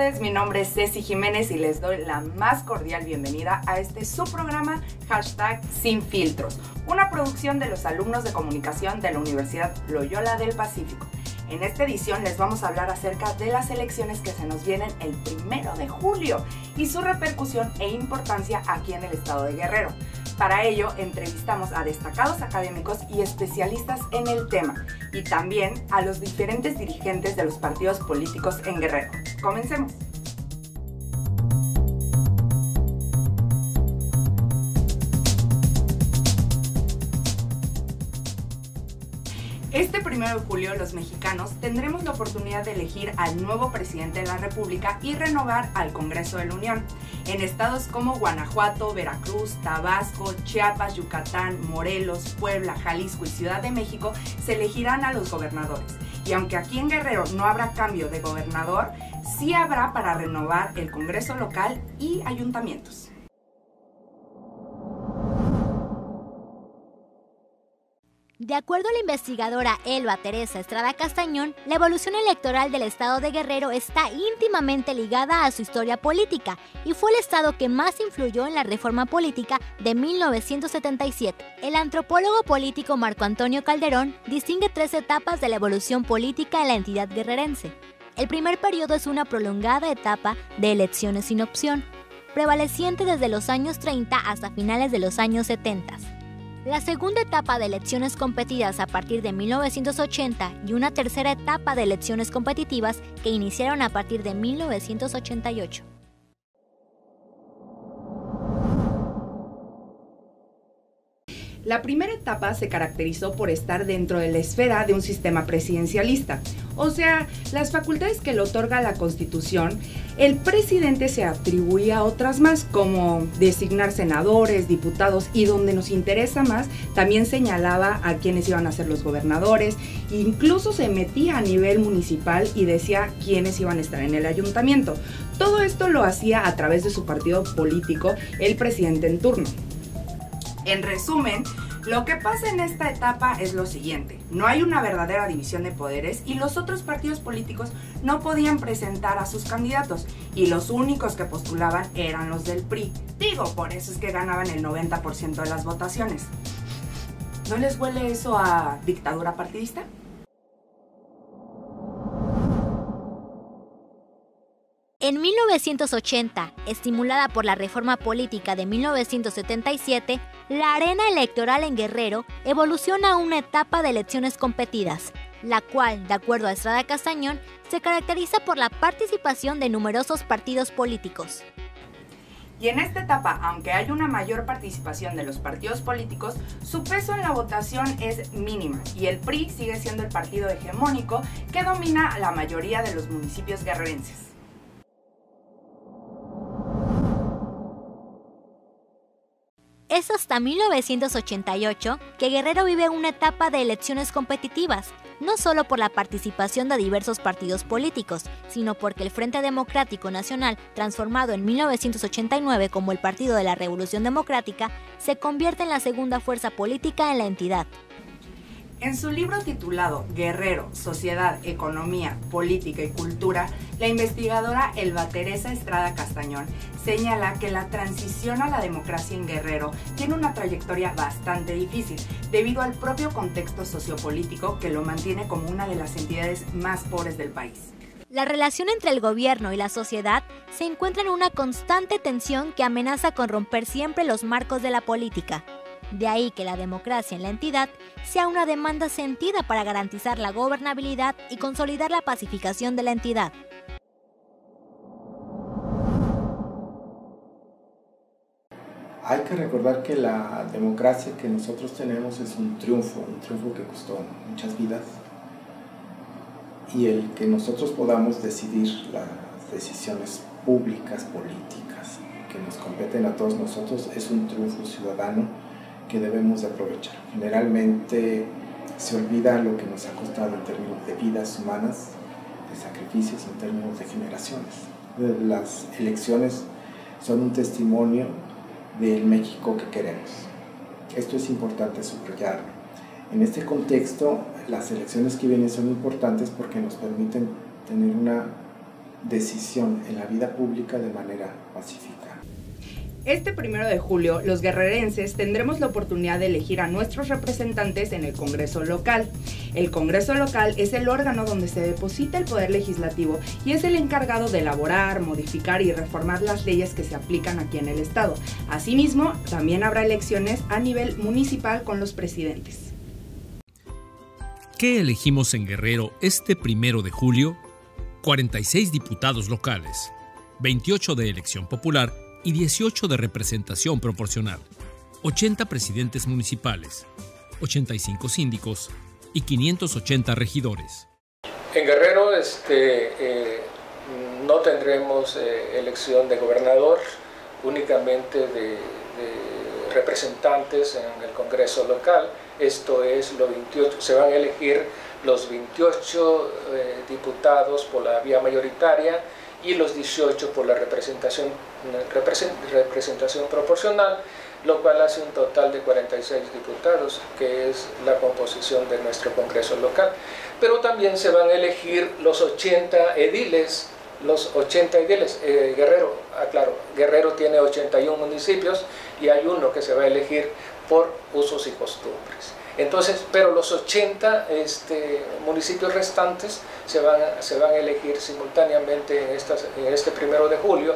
noches, mi nombre es Ceci Jiménez y les doy la más cordial bienvenida a este su programa #Sin Filtros, una producción de los alumnos de comunicación de la Universidad Loyola del Pacífico. En esta edición les vamos a hablar acerca de las elecciones que se nos vienen el 1 de julio y su repercusión e importancia aquí en el estado de Guerrero. Para ello, entrevistamos a destacados académicos y especialistas en el tema y también a los diferentes dirigentes de los partidos políticos en Guerrero. Comencemos. Este 1 de julio los mexicanos tendremos la oportunidad de elegir al nuevo presidente de la República y renovar al Congreso de la Unión. En estados como Guanajuato, Veracruz, Tabasco, Chiapas, Yucatán, Morelos, Puebla, Jalisco y Ciudad de México se elegirán a los gobernadores. Y aunque aquí en Guerrero no habrá cambio de gobernador, sí habrá para renovar el Congreso local y ayuntamientos. De acuerdo a la investigadora Elba Teresa Estrada Castañón, la evolución electoral del estado de Guerrero está íntimamente ligada a su historia política y fue el estado que más influyó en la reforma política de 1977. El antropólogo político Marco Antonio Calderón distingue 3 etapas de la evolución política en la entidad guerrerense. El primer periodo es una prolongada etapa de elecciones sin opción, prevaleciente desde los años 30 hasta finales de los años 70. La segunda etapa de elecciones competidas a partir de 1980 y una tercera etapa de elecciones competitivas que iniciaron a partir de 1988. La primera etapa se caracterizó por estar dentro de la esfera de un sistema presidencialista, o sea, las facultades que le otorga la Constitución, el presidente se atribuía otras más, como designar senadores, diputados, y donde nos interesa más, también señalaba a quiénes iban a ser los gobernadores, incluso se metía a nivel municipal y decía quiénes iban a estar en el ayuntamiento. Todo esto lo hacía a través de su partido político, el presidente en turno. En resumen, lo que pasa en esta etapa es lo siguiente: no hay una verdadera división de poderes y los otros partidos políticos no podían presentar a sus candidatos y los únicos que postulaban eran los del PRI. Digo, por eso es que ganaban el 90% de las votaciones. ¿No les huele eso a dictadura partidista? En 1980, estimulada por la reforma política de 1977, la arena electoral en Guerrero evoluciona a una etapa de elecciones competidas, la cual, de acuerdo a Estrada Castañón, se caracteriza por la participación de numerosos partidos políticos. Y en esta etapa, aunque hay una mayor participación de los partidos políticos, su peso en la votación es mínima y el PRI sigue siendo el partido hegemónico que domina la mayoría de los municipios guerrerenses. Es hasta 1988 que Guerrero vive una etapa de elecciones competitivas, no solo por la participación de diversos partidos políticos, sino porque el Frente Democrático Nacional, transformado en 1989 como el Partido de la Revolución Democrática, se convierte en la segunda fuerza política en la entidad. En su libro titulado Guerrero, Sociedad, Economía, Política y Cultura, la investigadora Elba Teresa Estrada Castañón señala que la transición a la democracia en Guerrero tiene una trayectoria bastante difícil, debido al propio contexto sociopolítico que lo mantiene como una de las entidades más pobres del país. La relación entre el gobierno y la sociedad se encuentra en una constante tensión que amenaza con romper siempre los marcos de la política. De ahí que la democracia en la entidad sea una demanda sentida para garantizar la gobernabilidad y consolidar la pacificación de la entidad. Hay que recordar que la democracia que nosotros tenemos es un triunfo que costó muchas vidas, y el que nosotros podamos decidir las decisiones públicas, políticas, que nos competen a todos nosotros, es un triunfo ciudadano que debemos de aprovechar. Generalmente se olvida lo que nos ha costado en términos de vidas humanas, de sacrificios, en términos de generaciones. Las elecciones son un testimonio del México que queremos. Esto es importante subrayarlo. En este contexto, las elecciones que vienen son importantes porque nos permiten tener una decisión en la vida pública de manera pacífica. Este 1 de julio, los guerrerenses tendremos la oportunidad de elegir a nuestros representantes en el Congreso local. El Congreso local es el órgano donde se deposita el poder legislativo y es el encargado de elaborar, modificar y reformar las leyes que se aplican aquí en el estado. Asimismo, también habrá elecciones a nivel municipal con los presidentes. ¿Qué elegimos en Guerrero este 1 de julio? 46 diputados locales, 28 de elección popular y 18 de representación proporcional, 80 presidentes municipales, 85 síndicos y 580 regidores. En Guerrero no tendremos elección de gobernador, únicamente de representantes en el Congreso local. Esto es, se van a elegir los 28 diputados por la vía mayoritaria y los 18 por la representación proporcional, lo cual hace un total de 46 diputados, que es la composición de nuestro Congreso local. Pero también se van a elegir los 80 ediles, Guerrero tiene 81 municipios y hay uno que se va a elegir por usos y costumbres. Entonces, pero los 80 municipios restantes se van a elegir simultáneamente en este 1 de julio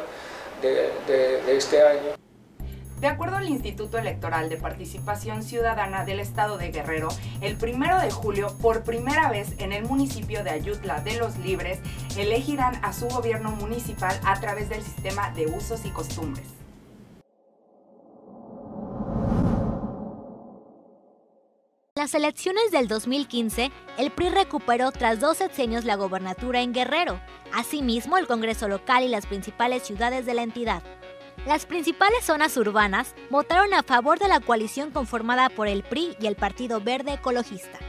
de este año. De acuerdo al Instituto Electoral de Participación Ciudadana del Estado de Guerrero, el 1 de julio, por primera vez en el municipio de Ayutla de los Libres, elegirán a su gobierno municipal a través del sistema de usos y costumbres. En las elecciones del 2015, el PRI recuperó tras 2 sexenios la gobernatura en Guerrero, asimismo el Congreso local y las principales ciudades de la entidad. Las principales zonas urbanas votaron a favor de la coalición conformada por el PRI y el Partido Verde Ecologista.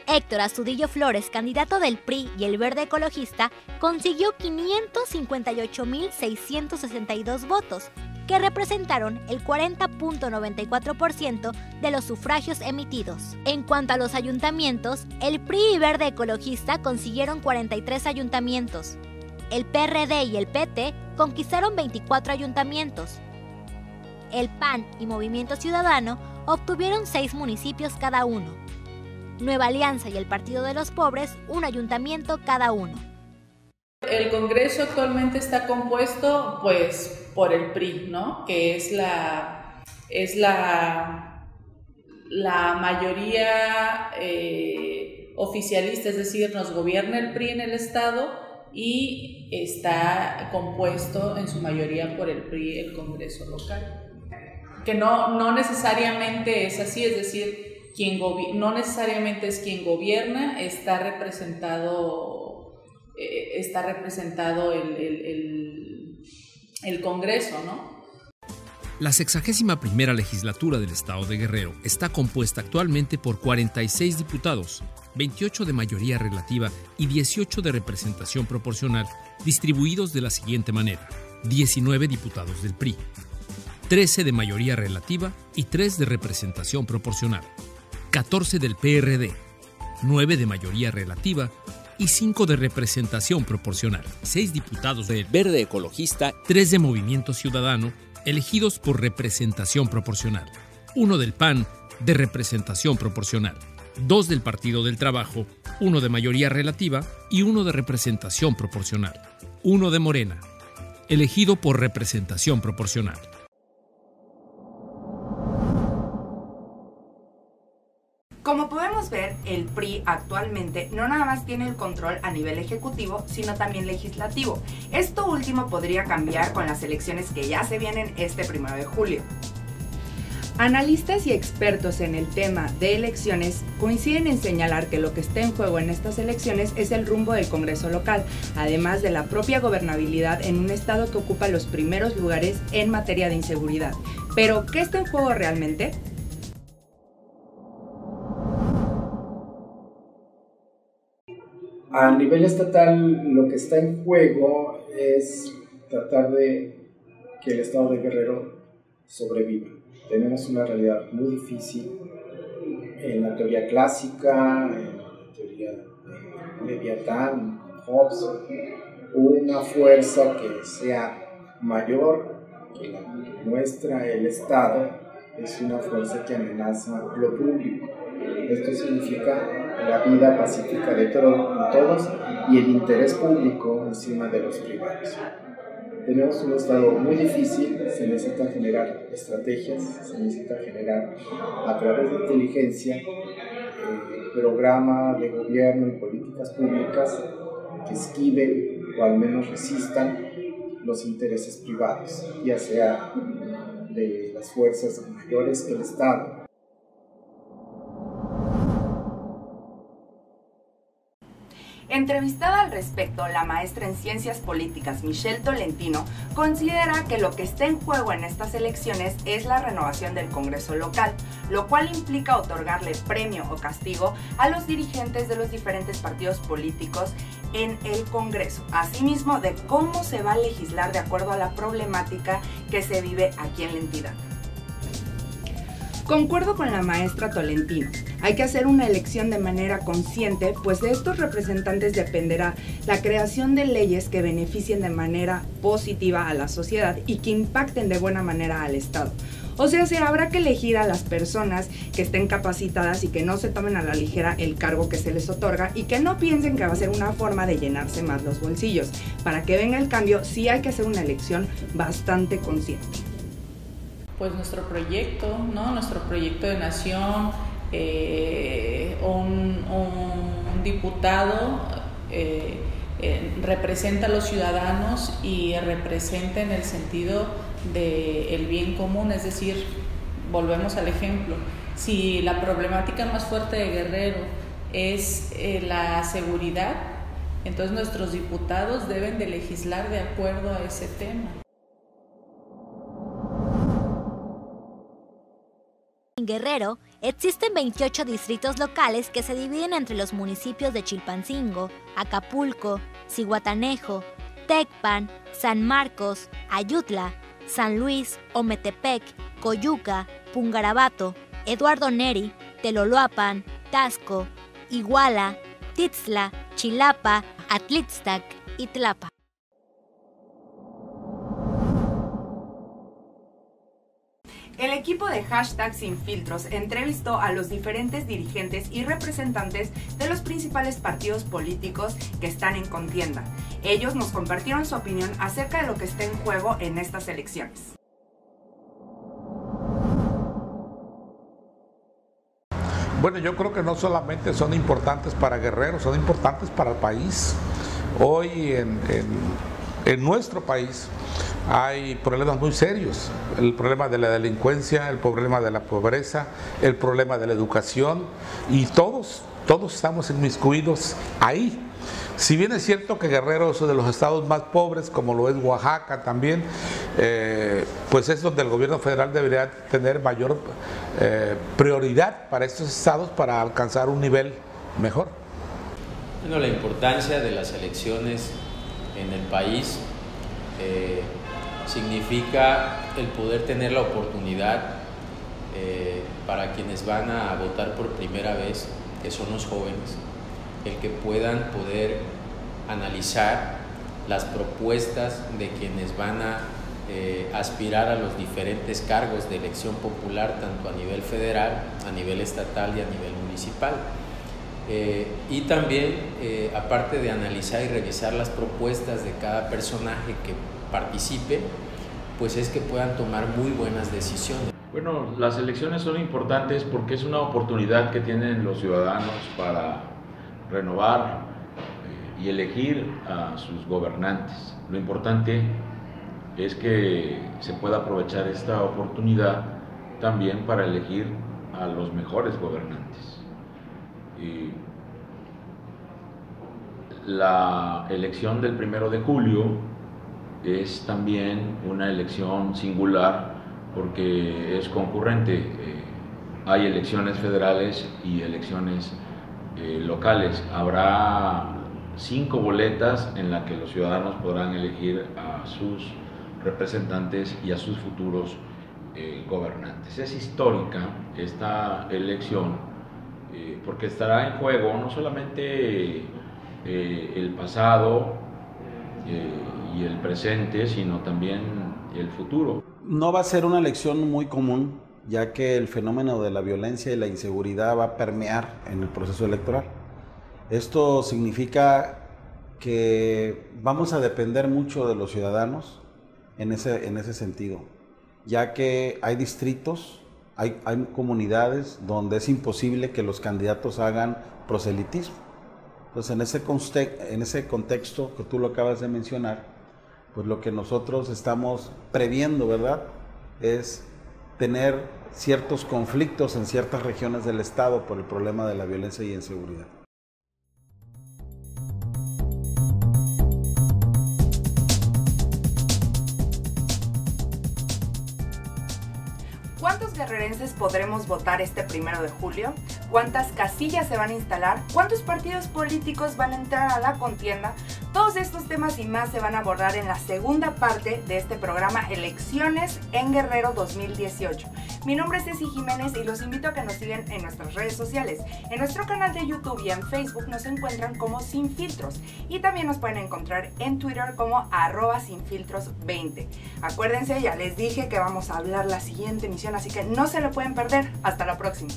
Héctor Astudillo Flores, candidato del PRI y el Verde Ecologista, consiguió 558.662 votos, que representaron el 40.94% de los sufragios emitidos. En cuanto a los ayuntamientos, el PRI y Verde Ecologista consiguieron 43 ayuntamientos. El PRD y el PT conquistaron 24 ayuntamientos. El PAN y Movimiento Ciudadano obtuvieron 6 municipios cada uno. Nueva Alianza y el Partido de los Pobres, un ayuntamiento cada uno. El Congreso actualmente está compuesto, pues, por el PRI, ¿no? Que es la mayoría oficialista, es decir, nos gobierna el PRI en el estado y está compuesto en su mayoría por el PRI el Congreso local. Que no necesariamente es así, es decir, no necesariamente es quien gobierna, está representado el Congreso, ¿no? La 61ª legislatura del estado de Guerrero está compuesta actualmente por 46 diputados, 28 de mayoría relativa y 18 de representación proporcional, distribuidos de la siguiente manera: 19 diputados del PRI, 13 de mayoría relativa y 3 de representación proporcional, 14 del PRD, 9 de mayoría relativa y 5 de representación proporcional, 6 diputados del Verde Ecologista, 3 de Movimiento Ciudadano, elegidos por representación proporcional, 1 del PAN, de representación proporcional, 2 del Partido del Trabajo, 1 de mayoría relativa y 1 de representación proporcional, 1 de Morena, elegido por representación proporcional. Como podemos ver, el PRI actualmente no nada más tiene el control a nivel ejecutivo, sino también legislativo. Esto último podría cambiar con las elecciones que ya se vienen este 1 de julio. Analistas y expertos en el tema de elecciones coinciden en señalar que lo que está en juego en estas elecciones es el rumbo del Congreso local, además de la propia gobernabilidad en un estado que ocupa los primeros lugares en materia de inseguridad. Pero, ¿qué está en juego realmente? A nivel estatal, lo que está en juego es tratar de que el estado de Guerrero sobreviva. Tenemos una realidad muy difícil en la teoría clásica, en la teoría de Leviatán, Hobbes. una fuerza que sea mayor que la que muestra el Estado es una fuerza que amenaza lo público. Esto significa la vida pacífica de todos y el interés público encima de los privados. Tenemos un Estado muy difícil, se necesita generar estrategias, se necesita generar a través de inteligencia programa de gobierno y políticas públicas que esquiven o al menos resistan los intereses privados, ya sea de las fuerzas mayores que el Estado. Entrevistada al respecto, la maestra en Ciencias Políticas Michelle Tolentino considera que lo que está en juego en estas elecciones es la renovación del Congreso local, lo cual implica otorgarle premio o castigo a los dirigentes de los diferentes partidos políticos en el Congreso, asimismo de cómo se va a legislar de acuerdo a la problemática que se vive aquí en la entidad. Concuerdo con la maestra Tolentino. Hay que hacer una elección de manera consciente, pues de estos representantes dependerá la creación de leyes que beneficien de manera positiva a la sociedad y que impacten de buena manera al Estado. O sea, se habrá que elegir a las personas que estén capacitadas y que no se tomen a la ligera el cargo que se les otorga y que no piensen que va a ser una forma de llenarse más los bolsillos. Para que venga el cambio, sí hay que hacer una elección bastante consciente. Pues nuestro proyecto, ¿no? Nuestro proyecto de nación, un diputado representa a los ciudadanos y representa en el sentido del bien común, es decir, volvemos al ejemplo, si la problemática más fuerte de Guerrero es la seguridad, entonces nuestros diputados deben de legislar de acuerdo a ese tema. En Guerrero existen 28 distritos locales que se dividen entre los municipios de Chilpancingo, Acapulco, Zihuatanejo, Tecpan, San Marcos, Ayutla, San Luis, Ometepec, Coyuca, Pungarabato, Eduardo Neri, Teloloapan, Tasco, Iguala, Tixla, Chilapa, Atlixtac y Tlapa. El equipo de #SinFiltros entrevistó a los diferentes dirigentes y representantes de los principales partidos políticos que están en contienda. Ellos nos compartieron su opinión acerca de lo que está en juego en estas elecciones. Bueno, yo creo que no solamente son importantes para Guerrero, son importantes para el país. Hoy en nuestro país hay problemas muy serios, el problema de la delincuencia, el problema de la pobreza, el problema de la educación, y todos estamos inmiscuidos ahí. Si bien es cierto que Guerrero es uno de los estados más pobres, como lo es Oaxaca también, pues es donde el gobierno federal debería tener mayor prioridad para estos estados para alcanzar un nivel mejor. Bueno, la importancia de las elecciones en el país significa el poder tener la oportunidad para quienes van a votar por primera vez, que son los jóvenes, el que puedan poder analizar las propuestas de quienes van a aspirar a los diferentes cargos de elección popular, tanto a nivel federal, a nivel estatal y a nivel municipal. Y también, aparte de analizar y revisar las propuestas de cada personaje que participe, pues es que puedan tomar muy buenas decisiones. Bueno, las elecciones son importantes porque es una oportunidad que tienen los ciudadanos para renovar y elegir a sus gobernantes. Lo importante es que se pueda aprovechar esta oportunidad también para elegir a los mejores gobernantes. Y la elección del 1 de julio es también una elección singular porque es concurrente. Hay elecciones federales y elecciones locales. Habrá 5 boletas en las que los ciudadanos podrán elegir a sus representantes y a sus futuros gobernantes. Es histórica esta elección porque estará en juego no solamente el pasado y el presente, sino también el futuro. No va a ser una elección muy común, ya que el fenómeno de la violencia y la inseguridad va a permear en el proceso electoral. Esto significa que vamos a depender mucho de los ciudadanos en ese sentido, ya que hay distritos, hay comunidades donde es imposible que los candidatos hagan proselitismo. Entonces, en ese contexto que tú lo acabas de mencionar, pues lo que nosotros estamos previendo, ¿verdad?, es tener ciertos conflictos en ciertas regiones del estado por el problema de la violencia y inseguridad. ¿Cuántos guerrerenses podremos votar este 1 de julio? ¿Cuántas casillas se van a instalar? ¿Cuántos partidos políticos van a entrar a la contienda? Todos estos temas y más se van a abordar en la segunda parte de este programa Elecciones en Guerrero 2018. Mi nombre es Ceci Jiménez y los invito a que nos sigan en nuestras redes sociales. En nuestro canal de YouTube y en Facebook nos encuentran como Sin Filtros y también nos pueden encontrar en Twitter como @sinfiltros20. Acuérdense, ya les dije que vamos a hablar la siguiente emisión, así que no se lo pueden perder. Hasta la próxima.